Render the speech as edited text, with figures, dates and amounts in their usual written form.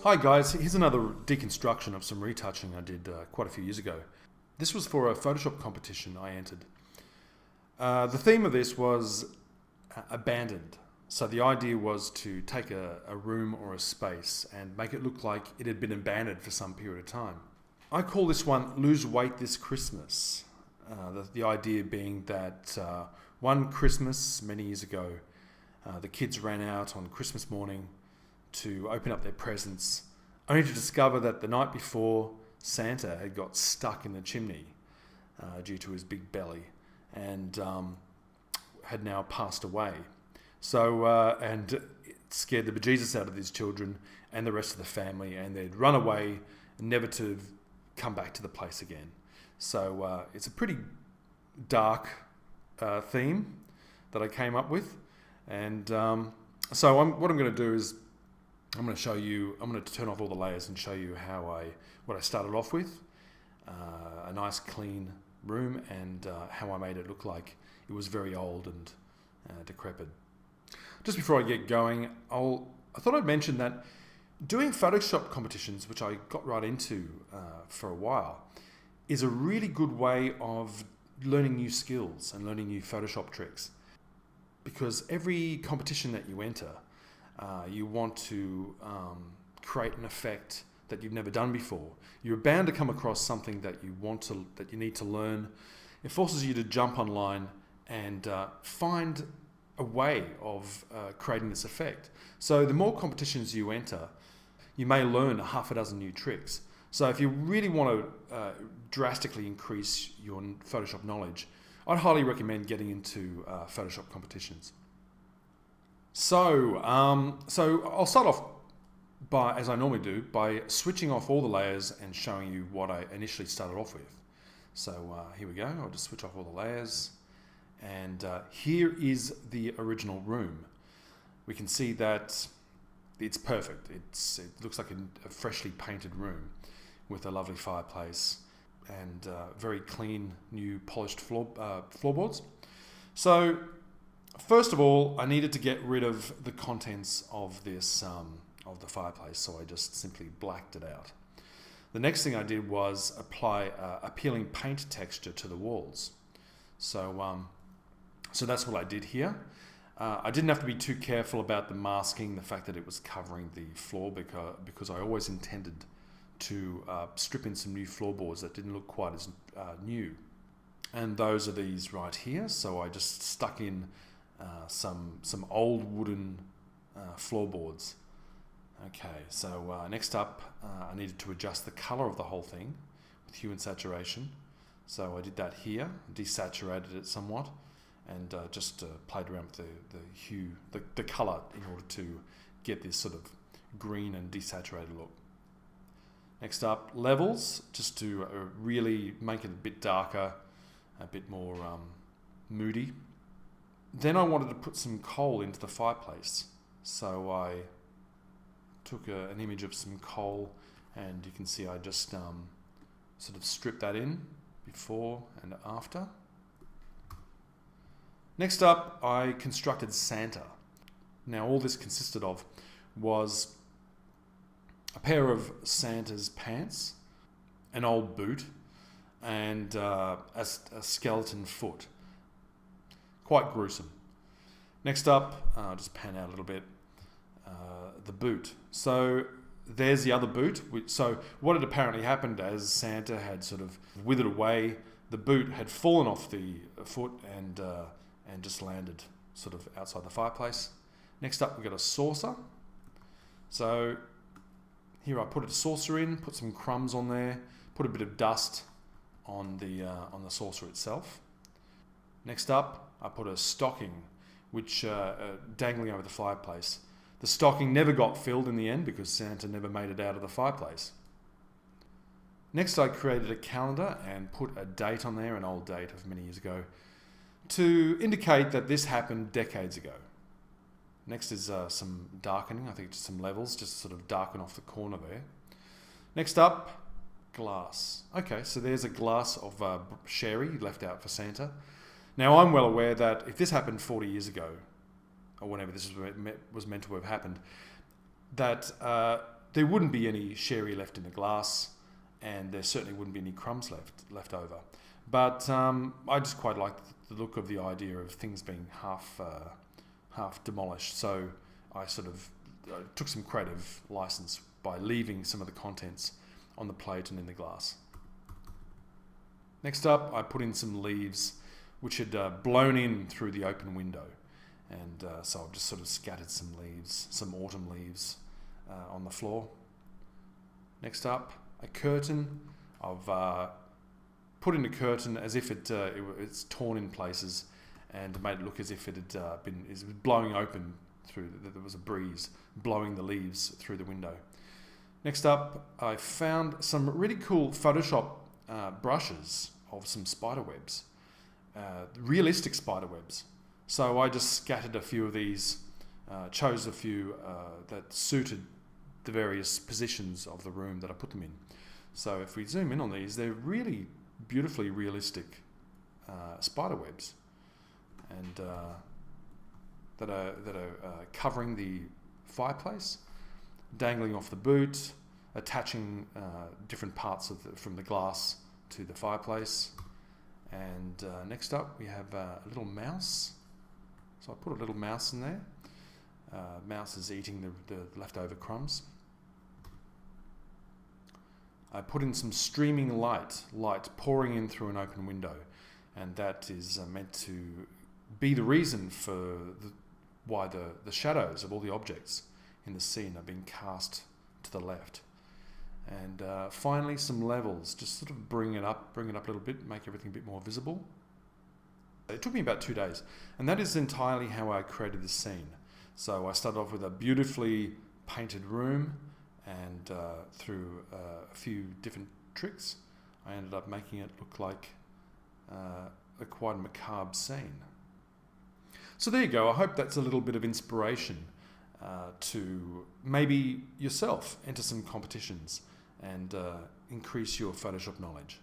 Hi guys, here's another deconstruction of some retouching I did quite a few years ago. This was for a Photoshop competition I entered. The theme of this was abandoned. So the idea was to take a room or a space and make it look like it had been abandoned for some period of time. I call this one Lose Weight This Christmas. The idea being that one Christmas many years ago, the kids ran out on Christmas morning to open up their presents, only to discover that the night before Santa had got stuck in the chimney due to his big belly and had now passed away. So, and it scared the bejesus out of these children and the rest of the family, and they'd run away, never to come back to the place again. So it's a pretty dark theme that I came up with. And so what I'm going to do is I'm going to turn off all the layers and show you what I started off with, a nice clean room, and how I made it look like it was very old and decrepit. Just before I get going, I thought I'd mention that doing Photoshop competitions, which I got right into for a while, is a really good way of learning new skills and learning new Photoshop tricks. Because every competition that you enter, you want to create an effect that you've never done before. You're bound to come across something that you need to learn. It forces you to jump online and find a way of creating this effect. So the more competitions you enter, you may learn half a dozen new tricks. So if you really want to drastically increase your Photoshop knowledge, I'd highly recommend getting into Photoshop competitions. So I'll start off by, as I normally do, by switching off all the layers and showing you what I initially started off with. So here we go. I'll just switch off all the layers. And here is the original room. We can see that it's perfect. It looks like a freshly painted room with a lovely fireplace and very clean, new polished floorboards. So first of all, I needed to get rid of the contents of this of the fireplace, so I just simply blacked it out. The next thing I did was apply a peeling paint texture to the walls. So that's what I did here. I didn't have to be too careful about the masking, the fact that it was covering the floor, because I always intended to strip in some new floorboards that didn't look quite as new. And those are these right here. So I just stuck in some old wooden floorboards. Okay, so next up, I needed to adjust the color of the whole thing with hue and saturation. So I did that here, desaturated it somewhat, and just played around with the hue, the color, in order to get this sort of green and desaturated look. Next up, levels, just to really make it a bit darker, a bit more moody. Then I wanted to put some coal into the fireplace. So I took an image of some coal, and you can see I just sort of stripped that in before and after. Next up, I constructed Santa. Now all this consisted of was a pair of Santa's pants, an old boot, and a skeleton foot. Quite gruesome. Next up, I'll just pan out a little bit, the boot. So there's the other boot. So what had apparently happened, as Santa had sort of withered away, the boot had fallen off the foot and just landed sort of outside the fireplace. Next up, we've got a saucer. So here I put a saucer in, put some crumbs on there, put a bit of dust on the saucer itself. Next up, I put a stocking, which dangling over the fireplace. The stocking never got filled in the end because Santa never made it out of the fireplace. Next, I created a calendar and put a date on there, an old date of many years ago, to indicate that this happened decades ago. Next is some darkening, I think just some levels, just to sort of darken off the corner there. Next up, glass. Okay, so there's a glass of sherry left out for Santa. Now I'm well aware that if this happened 40 years ago, or whenever this was meant to have happened, that there wouldn't be any sherry left in the glass, and there certainly wouldn't be any crumbs left over. But I just quite liked the look of the idea of things being half demolished. So I sort of took some creative license by leaving some of the contents on the plate and in the glass. Next up, I put in some leaves which had blown in through the open window. And so I've just sort of scattered some leaves, some autumn leaves on the floor. Next up, a curtain. I've put in a curtain as if it's torn in places and made it look as if it had was blowing open through. There was a breeze blowing the leaves through the window. Next up, I found some really cool Photoshop brushes of some spider webs, realistic spider webs. So I just scattered a few of these, chose a few that suited the various positions of the room that I put them in. So if we zoom in on these, they're really beautifully realistic spider webs, and that are covering the fireplace, dangling off the boot, attaching different parts from the glass to the fireplace. And next up, we have a little mouse. So I put a little mouse in there. Mouse is eating the leftover crumbs. I put in some streaming light pouring in through an open window, and that is meant to be the reason for why the shadows of all the objects in the scene are being cast to the left. And finally, some levels, just sort of bring it up a little bit, make everything a bit more visible. It took me about 2 days, and that is entirely how I created this scene. So I started off with a beautifully painted room, and through a few different tricks, I ended up making it look like a quite macabre scene. So there you go. I hope that's a little bit of inspiration to maybe yourself enter some competitions and increase your Photoshop knowledge.